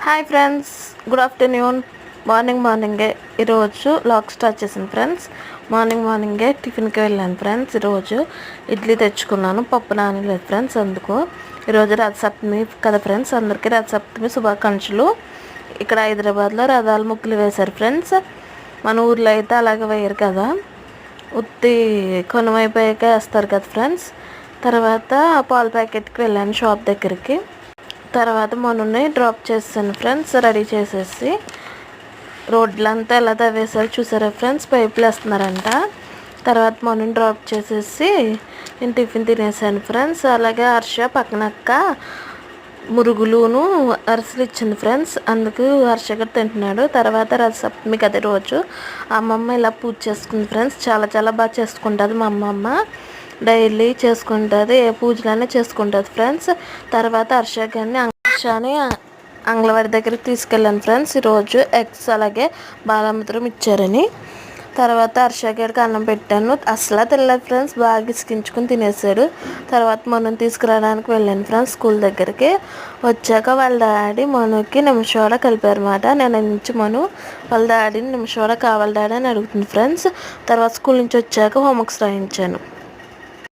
Hi friends, good afternoon. మార్నింగే ఈరోజు log start చేశాను ఫ్రెండ్స్. మార్నింగే టిఫిన్కి వెళ్ళాను ఫ్రెండ్స్. ఈరోజు ఇడ్లీ తెచ్చుకున్నాను, పప్పు నానలేదు ఫ్రెండ్స్. అందుకు ఈరోజు రథసప్తమి కదా ఫ్రెండ్స్, అందరికీ రథసప్తమి శుభాకాంక్షలు. ఇక్కడ హైదరాబాద్లో రథాల ముగ్గులు వేశారు ఫ్రెండ్స్. మన ఊర్లో అయితే అలాగే వేయరు కదా, ఉత్తి కొనమైపోయాక వేస్తారు కదా ఫ్రెండ్స్. తర్వాత పాల ప్యాకెట్కి వెళ్ళాను షాప్ దగ్గరికి. తర్వాత మొన్ననే డ్రాప్ చేస్తాను ఫ్రెండ్స్, రెడీ చేసేసి. రోడ్లంతా ఎలా తవ్వేసారు చూసారా ఫ్రెండ్స్, పైపులు వేస్తున్నారంట. తర్వాత మొన్న డ్రాప్ చేసేసి నేను టిఫిన్ తినేసాను ఫ్రెండ్స్. అలాగే హర్ష పక్కనక్క మురుగులును అరిసెలు ఇచ్చింది ఫ్రెండ్స్, అందుకు హర్ష గారు తింటున్నాడు. తర్వాత రథసప్తమి కదా రోజు అమ్మమ్మ ఇలా పూజ చేసుకుంది ఫ్రెండ్స్. చాలా బాగా చేసుకుంటుంది మా అమ్మమ్మ, డైలీ చేసుకుంటుంది, ఏ పూజలైనా చేసుకుంటుంది ఫ్రెండ్స్. తర్వాత హర్షని అంగన్వాడి దగ్గరికి తీసుకెళ్ళాను ఫ్రెండ్స్. ఈరోజు ఎగ్స్ అలాగే బాలామృతం ఇచ్చారని. తర్వాత హర్షగాడికి అన్నం పెట్టాను, అసలు తినలేదు ఫ్రెండ్స్, బాగా ఇసుకించుకుని తినేసాడు. తర్వాత మనని తీసుకురావడానికి వెళ్ళాను ఫ్రెండ్స్ స్కూల్ దగ్గరికి. వచ్చాక వాళ్ళ డాడీ మనుకి నిమిషోడ కలిపారు అన్నమాట. నేను నుంచి మను వాళ్ళ డాడీని నిమిషోడ కావాలి డాడీ అని అడుగుతుంది ఫ్రెండ్స్. తర్వాత స్కూల్ నుంచి వచ్చాక హోంవర్క్స్ రాయించాను.